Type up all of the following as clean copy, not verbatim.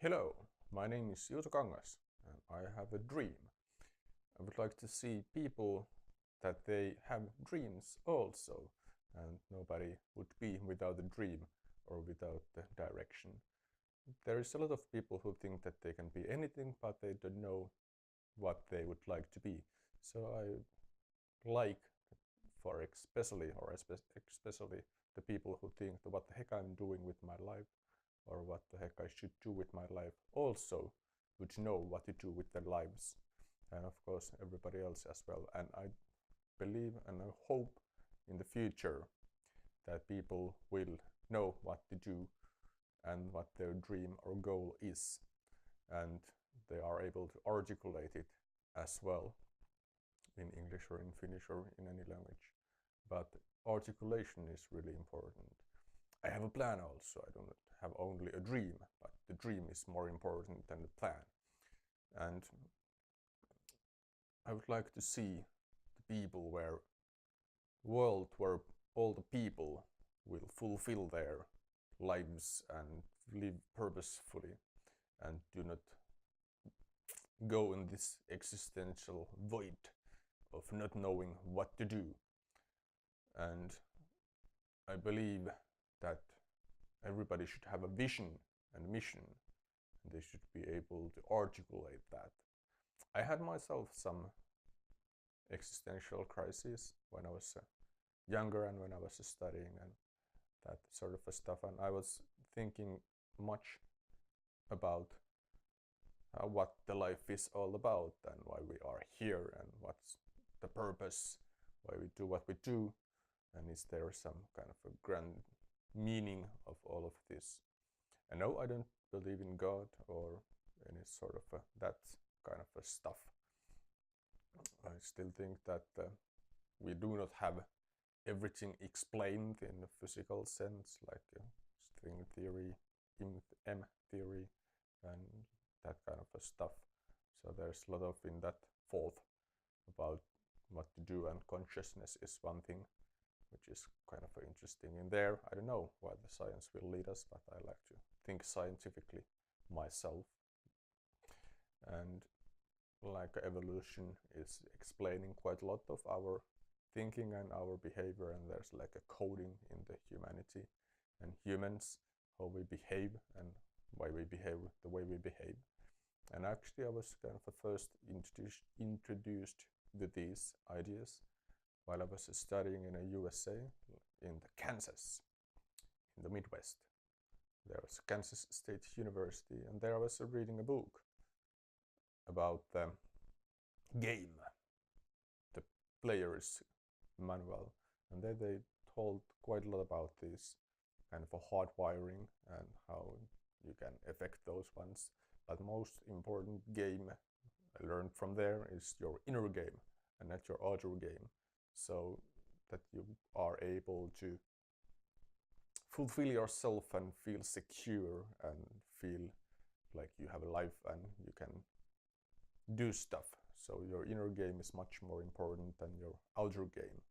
Hello, my name is Juuso Kangas and I have a dream. I would like to see people that they have dreams also, and nobody would be without a dream or without the direction. There is a lot of people who think that they can be anything, but they don't know what they would like to be. So I like for especially the people who think what the heck I'm doing with my life or what the heck I should do with my life also would know what to do with their lives, and of course everybody else as well. And I believe and I hope in the future that people will know what to do and what their dream or goal is, and they are able to articulate it as well in English or in Finnish or in any language. But articulation is really important. I have a plan also. I don't have only a dream, but the dream is more important than the plan. And I would like to see the people where world where all the people will fulfill their lives and live purposefully and do not go in this existential void of not knowing what to do. And I believe that everybody should have a vision and mission, and they should be able to articulate that. I had myself some existential crises when I was younger and when I was studying and that sort of stuff, and I was thinking much about what the life is all about and why we are here and what's the purpose, why we do what we do, and is there some kind of a grand meaning of all of this. And no, I don't believe in God or any sort of that kind of stuff. I still think that we do not have everything explained in a physical sense, like string theory, M theory, and that kind of stuff. So there's a lot of in that thought about what to do, and consciousness is one thing which is kind of interesting in there. I don't know why the science will lead us, but I like to think scientifically myself. And like evolution is explaining quite a lot of our thinking and our behavior, and there's like a coding in the humanity and humans, how we behave and why we behave the way we behave. And actually I was kind of first introduced to these ideas while I was studying in the USA, in the Kansas, in the Midwest. There was Kansas State University, and there I was reading a book about the game, the player's manual, and there they told quite a lot about this kind of a hardwiring and how you can affect those ones. But most important game I learned from there is your inner game and not your outer game, so that you are able to fulfill yourself and feel secure and feel like you have a life and you can do stuff. So your inner game is much more important than your outer game.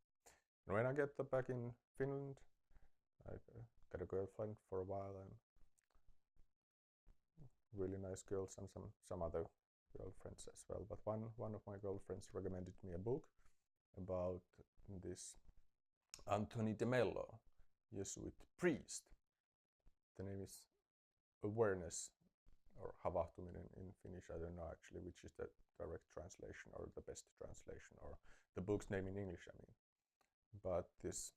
And when I get back in Finland, I got a girlfriend for a while and really nice girls and some other girlfriends as well. But one of my girlfriends recommended me a book about this Anthony de Mello, Jesuit priest. The name is Awareness, or havahtuminen in Finnish. I don't know actually which is the direct translation or the best translation, or the book's name in English, I mean. But this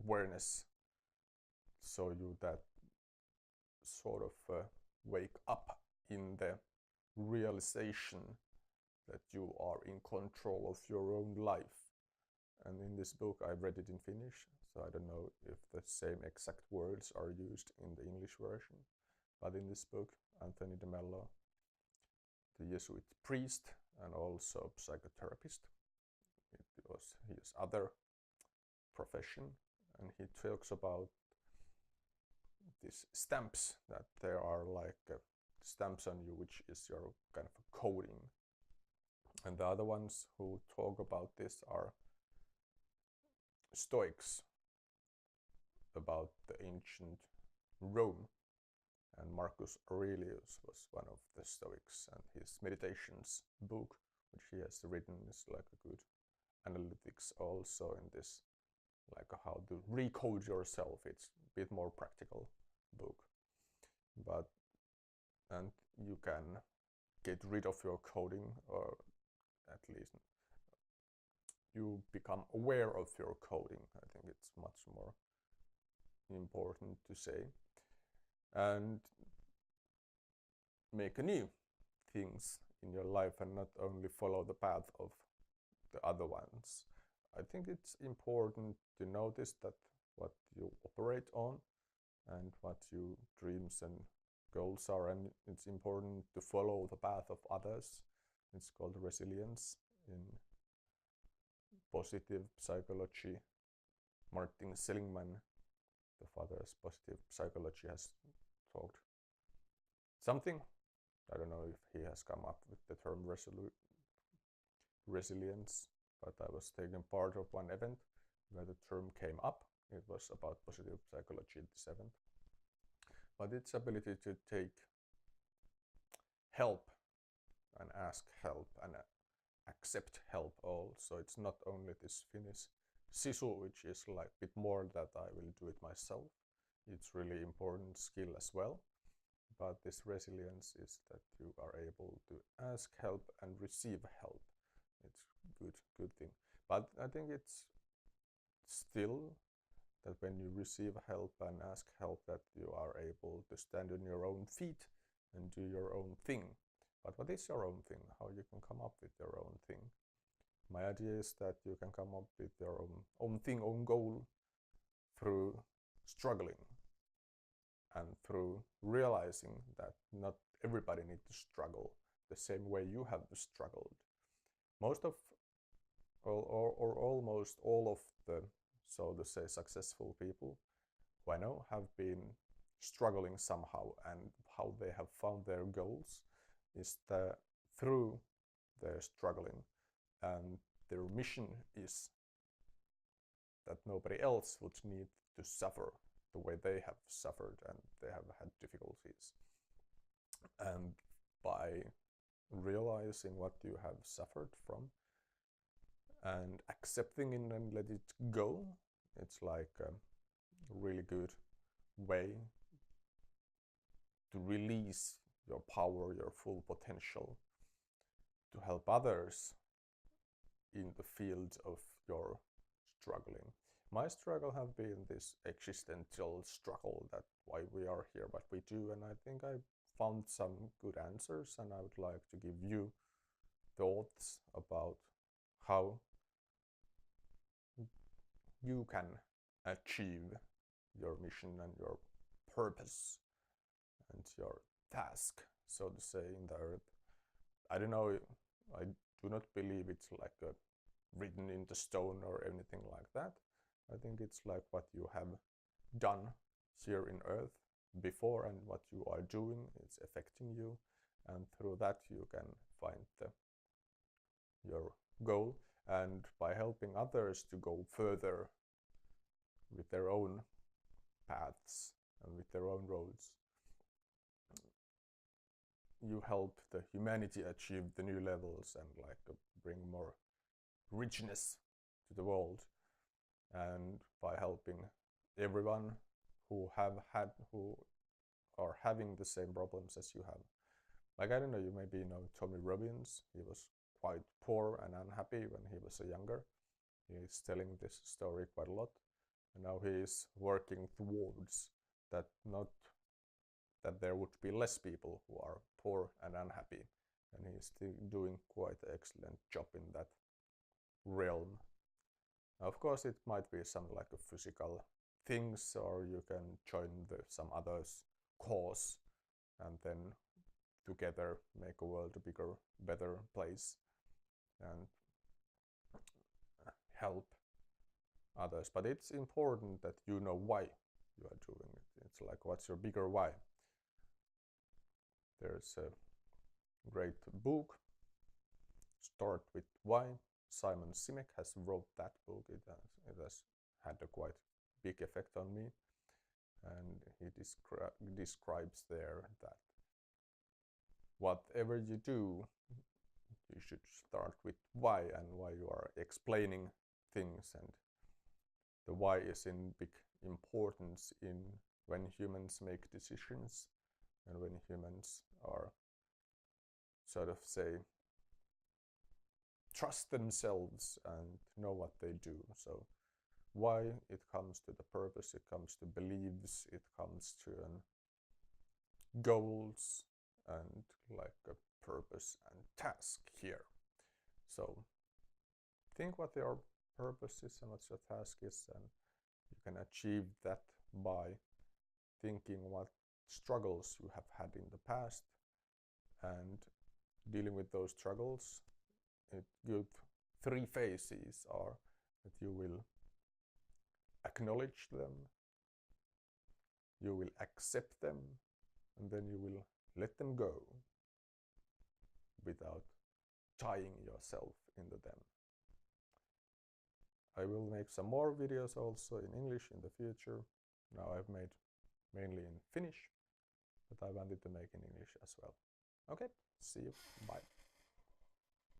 awareness so you that sort of wake up in the realization that you are in control of your own life. And in this book I read it in Finnish, so I don't know if the same exact words are used in the English version. But in this book, Anthony de Mello, the Jesuit priest and also psychotherapist, it was his other profession, and he talks about these stamps, that there are like stamps on you, which is your kind of coding. And the other ones who talk about this are Stoics, about the ancient Rome, and And Marcus Aurelius was one of the Stoics, and his Meditations book, which he has written, is like a good analytics also in this, like how to recode yourself. It's a bit more practical book, but and you can get rid of your coding, or at least you become aware of your coding. I think it's much more important to say, and make new things in your life and not only follow the path of the other ones. I think it's important to notice that what you operate on and what your dreams and goals are, and it's important to follow the path of others. It's called resilience in positive psychology. Martin Seligman, the father of positive psychology, has talked something. I don't know if he has come up with the term resilience, but I was taking part of one event where the term came up. It was about positive psychology, this event. But its ability to take help and ask help and accept help also. It's not only this Finnish sisu, which is like a bit more that I will do it myself. It's really important skill as well. But this resilience is that you are able to ask help and receive help. It's good thing. But I think it's still that when you receive help and ask help, that you are able to stand on your own feet and do your own thing. But what is your own thing? How you can come up with your own thing? My idea is that you can come up with your own thing, own goal through struggling and through realizing that not everybody needs to struggle the same way you have struggled. Most of or almost all of the, so to say, successful people who I know have been struggling somehow, and how they have found their goals is that through their struggling, and their mission is that nobody else would need to suffer the way they have suffered and they have had difficulties. And by realizing what you have suffered from and accepting it and let it go, it's like a really good way to release your power, your full potential, to help others in the field of your struggling. My struggle have been this existential struggle, that why we are here, what we do, and I think I found some good answers, and I would like to give you thoughts about how you can achieve your mission and your purpose and your task, so to say, in the earth. I don't know, I do not believe it's like a written into stone or anything like that. I think it's like what you have done here in earth before, and what you are doing is affecting you, and through that you can find your goal. And by helping others to go further with their own paths and with their own roads, you help the humanity achieve the new levels and like bring more richness to the world. And by helping everyone who are having the same problems as you have. Like, I don't know, you maybe know Tommy Robbins. He was quite poor and unhappy when he was younger. He is telling this story quite a lot, and now he is working towards that, not that there would be less people who are poor and unhappy, and he is still doing quite an excellent job in that realm. Now, of course, it might be some like a physical things, or you can join some others cause, and then together make a world a bigger, better place and help others. But it's important that you know why you are doing it. It's like, what's your bigger why? There's a great book, Start with Why. Simon Sinek has wrote that book. It has had a quite big effect on me. and he describes there that whatever you do, you should start with why, and why you are explaining things, and the why is in big importance in when humans make decisions and when humans are sort of say trust themselves and know what they do. So why, it comes to the purpose, it comes to beliefs, it comes to goals and like a purpose and task here. So think what your purpose is and what your task is, and you can achieve that by thinking what struggles you have had in the past and dealing with those struggles. Good three phases are that you will acknowledge them, you will accept them, and then you will let them go without tying yourself into them. I will make some more videos also in English in the future. Now I've made mainly in Finnish, but I wanted to make in English as well. Okay, see you, bye.